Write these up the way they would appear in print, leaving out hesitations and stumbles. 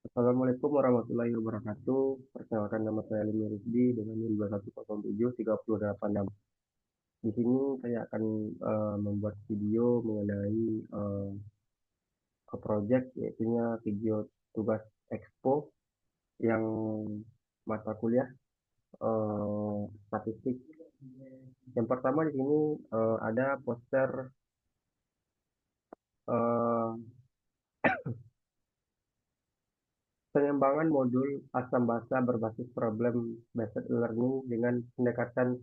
Assalamualaikum warahmatullahi wabarakatuh. Perkenalkan, nama saya Limi Rusdi dengan NIM 2107336. Di sini saya akan membuat video mengenai project, yaitu video tugas Expo yang mata kuliah statistik. Yang pertama di sini ada poster eh, pengembangan modul asam basa berbasis problem based learning dengan pendekatan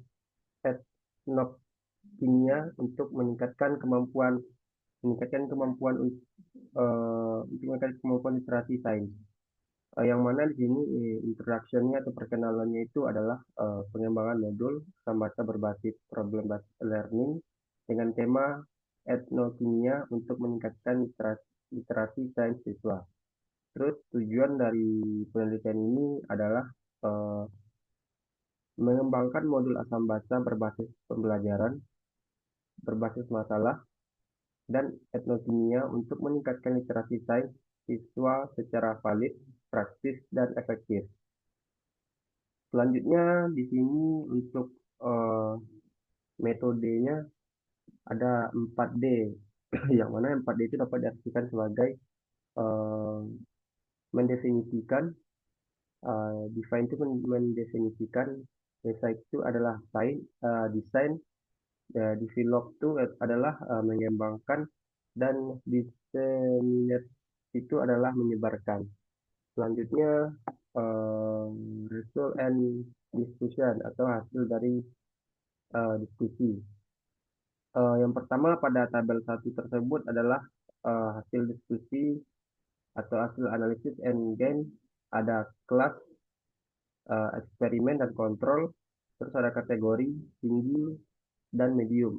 etnokimia untuk meningkatkan kemampuan untuk meningkatkan kemampuan literasi sains. Yang mana di sini introduction-nya atau perkenalannya itu adalah pengembangan modul Sambata berbasis problem based learning dengan tema etnokimia untuk meningkatkan literasi sains siswa. Terus tujuan dari penelitian ini adalah eh, mengembangkan modul asam basa berbasis pembelajaran, berbasis masalah, dan etnokimia untuk meningkatkan literasi sains siswa secara valid, praktis, dan efektif. Selanjutnya di sini untuk eh, metodenya ada 4D, yang mana 4D itu dapat diartikan sebagai eh, mendefinisikan, define itu mendefinisikan, design itu adalah desain, develop itu adalah mengembangkan, dan disseminate itu adalah menyebarkan. Selanjutnya result and discussion atau hasil dari diskusi. Yang pertama pada tabel 1 tersebut adalah hasil diskusi atau hasil analisis and gain. Ada kelas, eksperimen dan kontrol, terus ada kategori tinggi dan medium.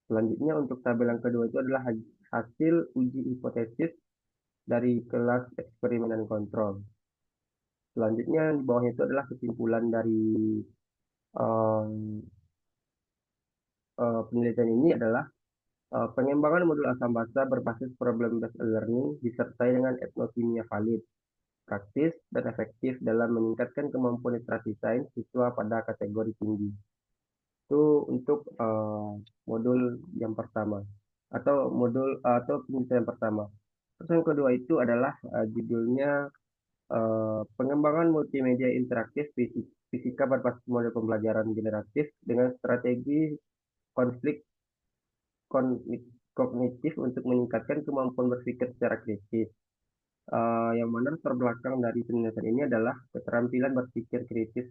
Selanjutnya untuk tabel yang kedua itu adalah hasil uji hipotesis dari kelas eksperimen dan kontrol. Selanjutnya di bawahnya itu adalah kesimpulan dari em, penelitian ini adalah pengembangan modul asam basa berbasis problem based learning disertai dengan etnokimia valid, praktis, dan efektif dalam meningkatkan kemampuan literasi sains siswa pada kategori tinggi. Itu untuk modul yang pertama atau penelitian pertama. Terus yang kedua itu adalah judulnya pengembangan multimedia interaktif fisika berbasis model pembelajaran generatif dengan strategi konflik kognitif untuk meningkatkan kemampuan berpikir secara kritis. Yang mana terbelakang dari penelitian ini adalah keterampilan berpikir kritis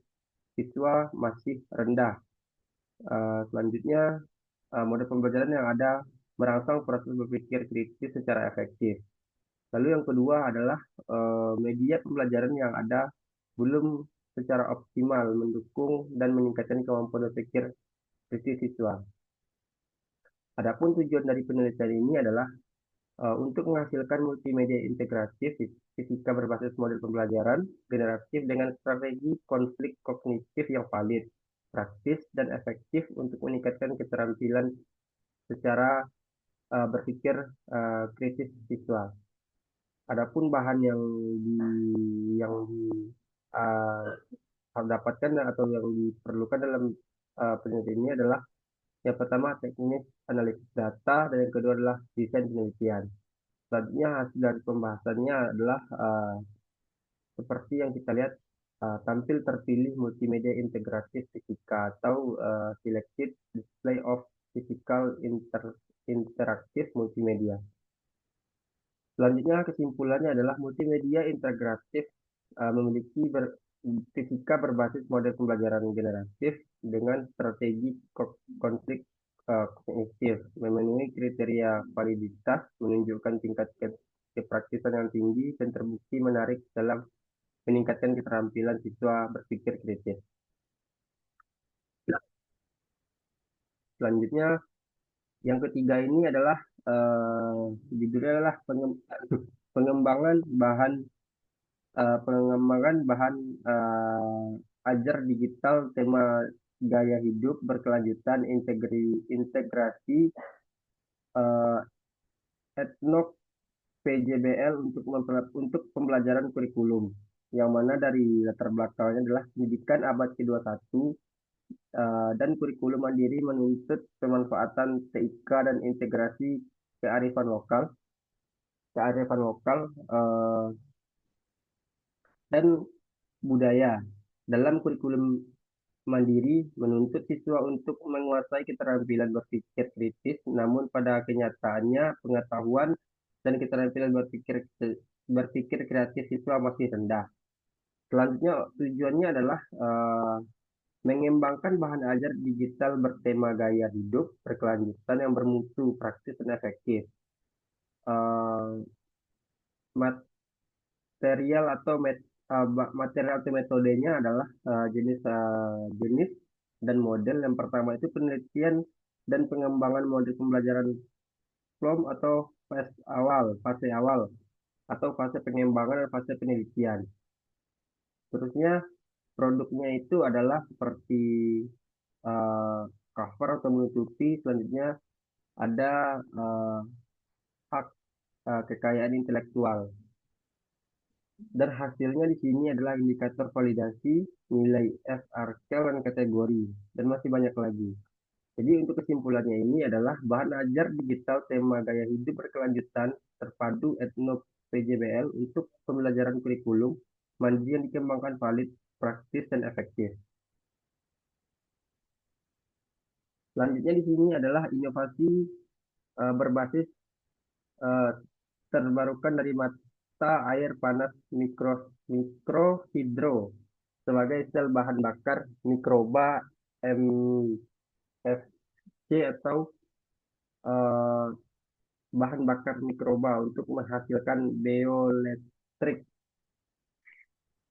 siswa masih rendah. Selanjutnya, model pembelajaran yang ada merangsang proses berpikir kritis secara efektif. Lalu yang kedua adalah media pembelajaran yang ada belum secara optimal mendukung dan meningkatkan kemampuan berpikir kritis siswa. Adapun tujuan dari penelitian ini adalah untuk menghasilkan multimedia integratif fisika berbasis model pembelajaran generatif dengan strategi konflik kognitif yang valid, praktis, dan efektif untuk meningkatkan keterampilan secara berpikir kritis siswa. Adapun bahan yang dapatkan atau yang diperlukan dalam penelitian ini adalah yang pertama teknik analisis data dan yang kedua adalah desain penelitian. Selanjutnya hasil dari pembahasannya adalah seperti yang kita lihat, tampil terpilih multimedia integratif fisika atau selected display of physical interactive multimedia. Selanjutnya kesimpulannya adalah multimedia integratif memiliki fisika berbasis model pembelajaran generatif dengan strategi konflik kognitif, memenuhi kriteria validitas, menunjukkan tingkat kepraktisan yang tinggi, dan terbukti menarik dalam meningkatkan keterampilan siswa berpikir kritis. Selanjutnya, yang ketiga ini adalah eh, judulnya adalah pengembangan bahan pengembangan bahan ajar digital tema gaya hidup berkelanjutan integrasi etnok PJBL untuk pembelajaran kurikulum, yang mana dari latar belakangnya adalah pendidikan abad ke-21 dan kurikulum mandiri menuntut pemanfaatan TIK dan integrasi kearifan lokal, kearifan lokal dan budaya. Dalam kurikulum mandiri menuntut siswa untuk menguasai keterampilan berpikir kritis, namun pada kenyataannya pengetahuan dan keterampilan berpikir kreatif siswa masih rendah. Selanjutnya tujuannya adalah mengembangkan bahan ajar digital bertema gaya hidup berkelanjutan yang bermutu, praktis dan efektif. Eh, Material atau material atau metodenya adalah jenis dan model. Yang pertama itu penelitian dan pengembangan model pembelajaran PLOM atau fase awal atau fase pengembangan dan fase penelitian. Terusnya produknya itu adalah seperti eh, cover atau menutupi. Selanjutnya ada hak kekayaan intelektual. Dan hasilnya di sini adalah indikator validasi, nilai FRQ dan kategori, dan masih banyak lagi. Jadi untuk kesimpulannya ini adalah bahan ajar digital tema gaya hidup berkelanjutan terpadu etno PJBL untuk pembelajaran kurikulum mandiri yang dikembangkan valid, praktis, dan efektif. Selanjutnya di sini adalah inovasi berbasis eh, terbarukan dari mata air panas mikrohidro sebagai sel bahan bakar mikroba MFC atau eh, bahan bakar mikroba untuk menghasilkan bioelektrik,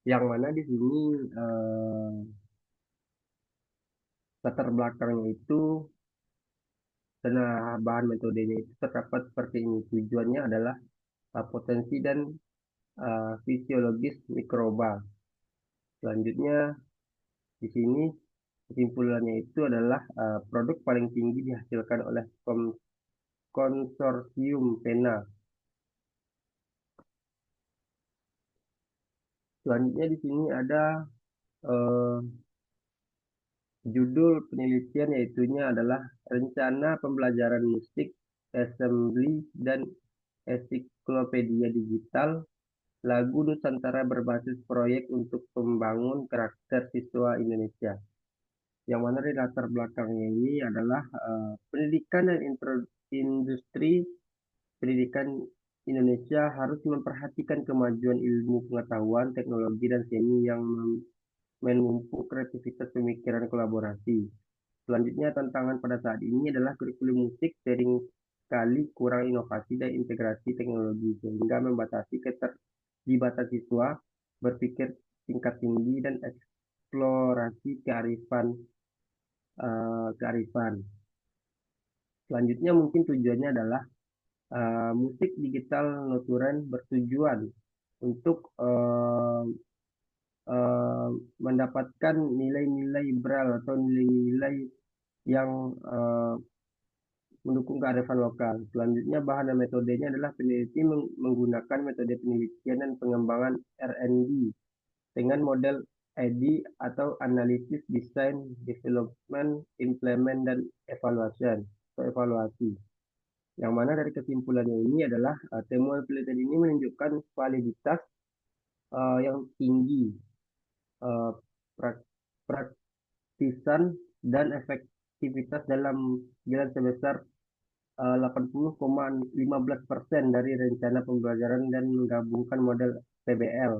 yang mana di sini latar belakangnya itu karena bahan metodenya itu terdapat seperti ini. Tujuannya adalah potensi dan fisiologis mikroba. Selanjutnya di sini kesimpulannya itu adalah produk paling tinggi dihasilkan oleh konsorsium PENA. Selanjutnya di sini ada eh, judul penelitian, yaitunya adalah Rencana Pembelajaran Musik, Assembly, dan Ensiklopedia Digital Lagu Nusantara berbasis proyek untuk membangun karakter siswa Indonesia. Yang mana di latar belakangnya ini adalah pendidikan dan industri pendidikan Indonesia harus memperhatikan kemajuan ilmu pengetahuan, teknologi, dan seni yang memupuk kreativitas pemikiran kolaborasi. Selanjutnya, tantangan pada saat ini adalah kurikulum musik sering kali kurang inovasi dan integrasi teknologi sehingga membatasi keterlibatan siswa berpikir tingkat tinggi dan eksplorasi kearifan. Selanjutnya mungkin tujuannya adalah musik digital notulen bertujuan untuk eh, mendapatkan nilai-nilai BRAL atau nilai-nilai yang mendukung kearifan lokal. Selanjutnya bahan dan metodenya adalah peneliti menggunakan metode penelitian dan pengembangan R&D dengan model ID atau analisis design, development, implement, dan evaluasi. Yang mana dari kesimpulannya ini adalah temuan penelitian ini menunjukkan validitas yang tinggi, uh, praktisan, dan efektivitas dalam jalan sebesar 80,15% dari rencana pembelajaran dan menggabungkan model PBL.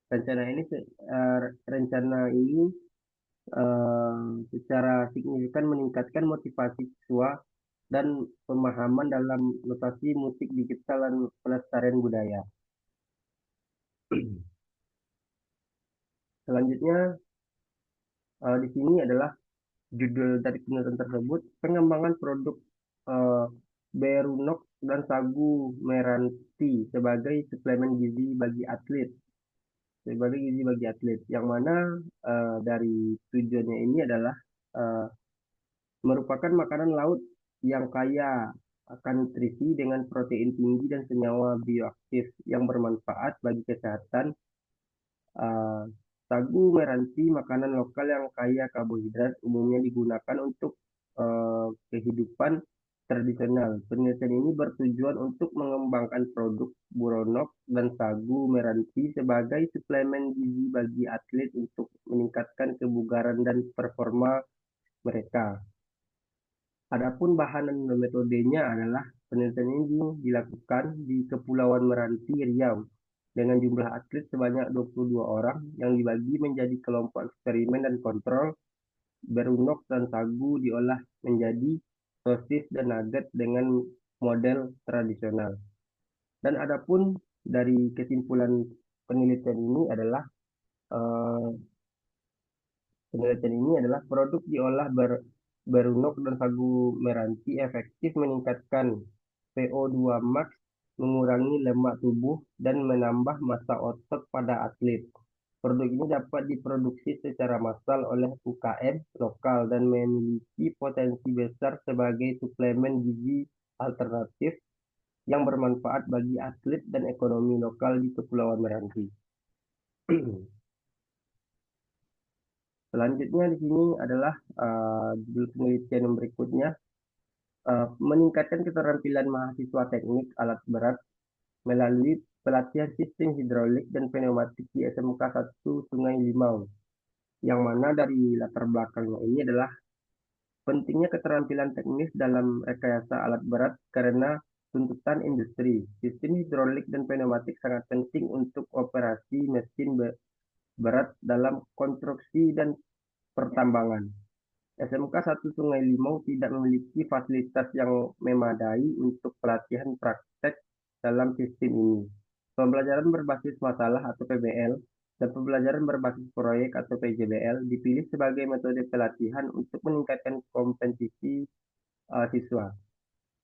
Rencana ini eh, rencana ini secara signifikan meningkatkan motivasi siswa dan pemahaman dalam notasi musik digital dan pelestarian budaya. Selanjutnya di sini adalah judul dari penelitian tersebut, pengembangan produk eh, Berunox dan sagu meranti sebagai suplemen gizi bagi atlet, yang mana dari tujuannya ini adalah eh, merupakan makanan laut yang kaya akan nutrisi dengan protein tinggi dan senyawa bioaktif yang bermanfaat bagi kesehatan. Uh, Sagu meranti makanan lokal yang kaya karbohidrat umumnya digunakan untuk kehidupan tradisional. Penelitian ini bertujuan untuk mengembangkan produk buronok dan sagu meranti sebagai suplemen gizi bagi atlet untuk meningkatkan kebugaran dan performa mereka. Adapun bahan dan metodenya adalah penelitian ini dilakukan di Kepulauan Meranti, Riau, dengan jumlah atlet sebanyak 22 orang yang dibagi menjadi kelompok eksperimen dan kontrol. Berunok dan sagu diolah menjadi sosis dan nugget dengan model tradisional. Dan adapun dari kesimpulan penelitian ini adalah eh, penelitian ini adalah produk diolah berunok dan sagu meranti efektif meningkatkan VO2 max, mengurangi lemak tubuh, dan menambah massa otot pada atlet. Produk ini dapat diproduksi secara massal oleh UKM lokal dan memiliki potensi besar sebagai suplemen gizi alternatif yang bermanfaat bagi atlet dan ekonomi lokal di Kepulauan Meranti. Selanjutnya di sini adalah judul penelitian yang berikutnya, meningkatkan keterampilan mahasiswa teknik alat berat melalui pelatihan sistem hidrolik dan pneumatik di SMK 1 Sungai Limau. Yang mana dari latar belakangnya ini adalah pentingnya keterampilan teknis dalam rekayasa alat berat karena tuntutan industri. Sistem hidrolik dan pneumatik sangat penting untuk operasi mesin berat dalam konstruksi dan pertambangan. SMK 1 Sungai Limau tidak memiliki fasilitas yang memadai untuk pelatihan praktek dalam sistem ini. Pembelajaran berbasis masalah atau PBL dan pembelajaran berbasis proyek atau PJBL dipilih sebagai metode pelatihan untuk meningkatkan kompetensi siswa.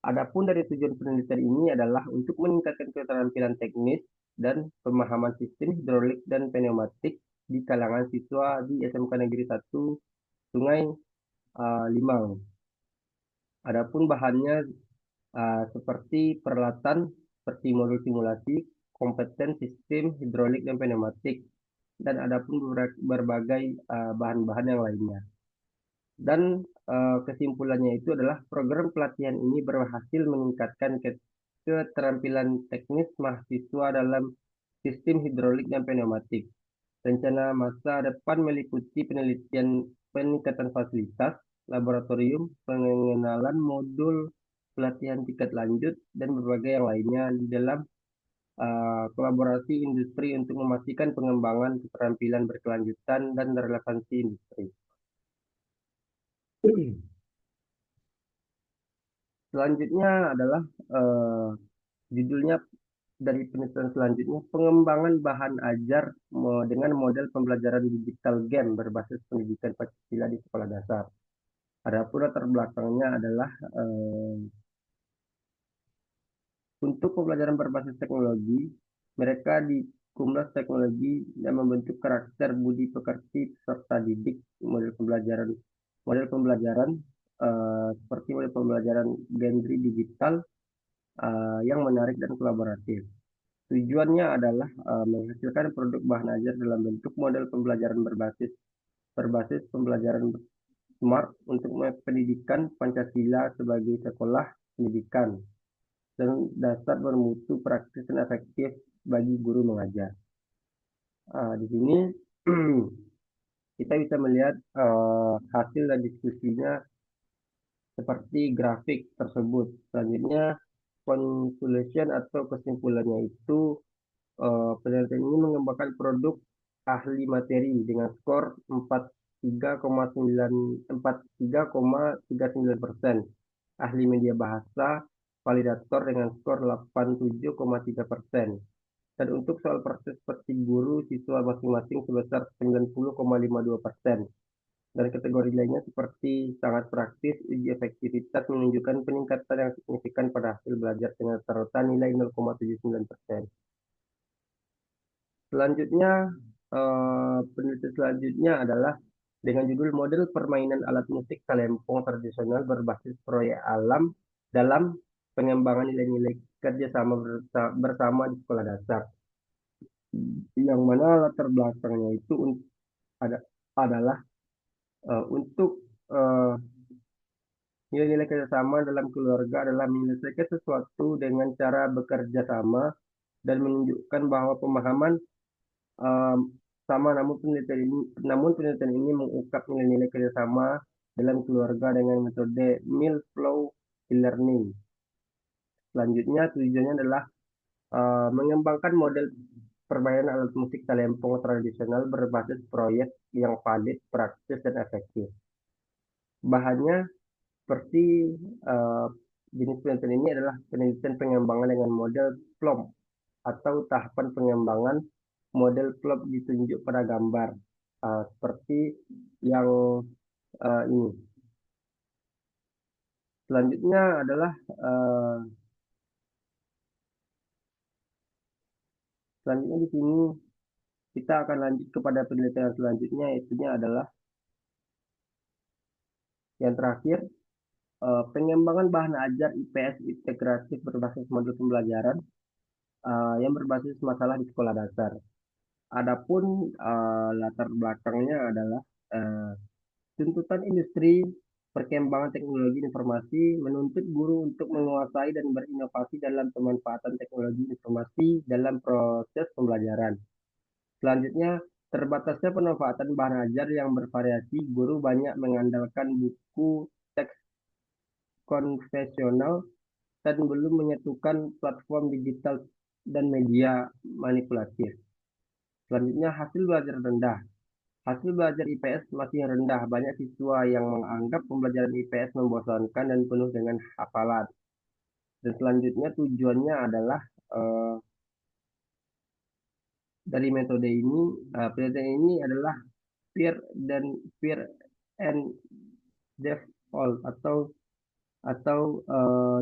Adapun dari tujuan penelitian ini adalah untuk meningkatkan keterampilan teknis dan pemahaman sistem hidrolik dan pneumatik di kalangan siswa di SMK Negeri 1 Sungai Limau. Adapun bahannya seperti peralatan seperti modul simulasi, kompeten sistem hidrolik dan pneumatik, dan adapun berbagai bahan-bahan yang lainnya. Dan kesimpulannya itu adalah program pelatihan ini berhasil meningkatkan keterampilan teknis mahasiswa dalam sistem hidrolik dan pneumatik. Rencana masa depan meliputi penelitian peningkatan fasilitas, laboratorium, pengenalan modul pelatihan tingkat lanjut, dan berbagai yang lainnya di dalam kolaborasi industri untuk memastikan pengembangan keterampilan berkelanjutan dan relevansi industri. Selanjutnya adalah judulnya dari penelitian selanjutnya, pengembangan bahan ajar dengan model pembelajaran digital game berbasis pendidikan Pancasila di sekolah dasar. Adapun latar belakangnya adalah untuk pembelajaran berbasis teknologi, mereka di Kumlas Teknologi yang membentuk karakter budi pekerti peserta didik model pembelajaran seperti model pembelajaran genre digital yang menarik dan kolaboratif. Tujuannya adalah menghasilkan produk bahan ajar dalam bentuk model pembelajaran berbasis pembelajaran smart untuk pendidikan Pancasila sebagai sekolah pendidikan dan dasar bermutu praktis dan efektif bagi guru mengajar. Di sini kita bisa melihat hasil dan diskusinya seperti grafik tersebut. Selanjutnya, conclusion atau kesimpulannya itu penelitian ini mengembangkan produk ahli materi dengan skor 43,39%, ahli media bahasa validator dengan skor 87,3%. Dan untuk soal proses seperti guru siswa masing-masing sebesar 90,52%. Dan kategori lainnya seperti sangat praktis, uji efektivitas menunjukkan peningkatan yang signifikan pada hasil belajar dengan rata-rata nilai 0,79%. Selanjutnya, penelitian selanjutnya adalah dengan judul model permainan alat musik talempong tradisional berbasis proyek alam dalam pengembangan nilai-nilai kerjasama bersama di sekolah dasar, yang mana latar belakangnya itu ada adalah untuk eh, nilai-nilai kerjasama dalam keluarga adalah menyelesaikan sesuatu dengan cara bekerja sama dan menunjukkan bahwa pemahaman eh, sama, namun penelitian ini mengungkap nilai-nilai kerjasama dalam keluarga dengan metode Mills-Flow e-learning. Selanjutnya tujuannya adalah mengembangkan model permainan alat musik talempong tradisional berbasis proyek yang valid, praktis, dan efektif. Bahannya seperti eh, jenis penelitian ini adalah penelitian pengembangan dengan model PLOM atau tahapan pengembangan model PLOM ditunjuk pada gambar. Seperti yang ini. Selanjutnya adalah eh, selanjutnya di sini kita akan lanjut kepada penelitian selanjutnya, yaitu adalah yang terakhir, pengembangan bahan ajar IPS integratif berbasis modul pembelajaran yang berbasis masalah di sekolah dasar. Adapun latar belakangnya adalah eh, tuntutan industri perkembangan teknologi informasi menuntut guru untuk menguasai dan berinovasi dalam pemanfaatan teknologi informasi dalam proses pembelajaran. Selanjutnya, terbatasnya pemanfaatan bahan ajar yang bervariasi, guru banyak mengandalkan buku teks konvensional dan belum menyatukan platform digital dan media manipulatif. Selanjutnya, hasil belajar rendah. Hasil belajar IPS masih rendah. Banyak siswa yang menganggap pembelajaran IPS membosankan dan penuh dengan hafalan. Dan selanjutnya tujuannya adalah eh, dari metode ini, penelitian ini adalah peer dan peer and default atau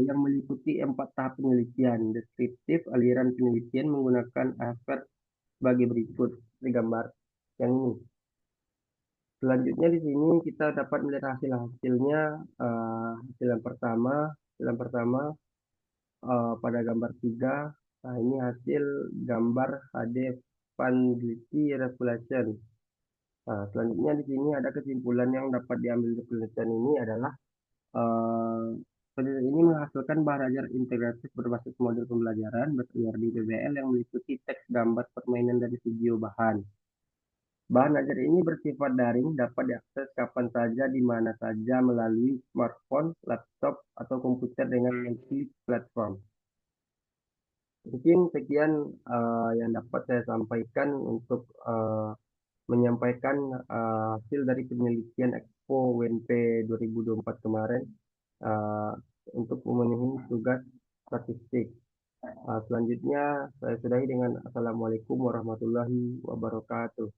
yang meliputi 4 tahap penelitian deskriptif aliran penelitian menggunakan Harvard sebagai berikut di gambar yang ini. Selanjutnya di sini kita dapat melihat hasil-hasilnya. Hasil yang pertama, pada gambar 3. Nah, ini hasil gambar HD Vanity Revelation. Nah, selanjutnya di sini ada kesimpulan yang dapat diambil dari penelitian ini adalah eh, penelitian ini menghasilkan bahan ajar integratif berbasis model pembelajaran berlearning PBL yang meliputi teks, gambar, permainan, dan video bahan. Bahan ajar ini bersifat daring, dapat diakses kapan saja, di mana saja melalui smartphone, laptop, atau komputer dengan mengklik platform. Mungkin sekian yang dapat saya sampaikan untuk menyampaikan hasil dari penelitian Expo WNP 2024 kemarin uh, untuk memenuhi tugas statistik. Selanjutnya saya sudahi dengan Assalamualaikum warahmatullahi wabarakatuh.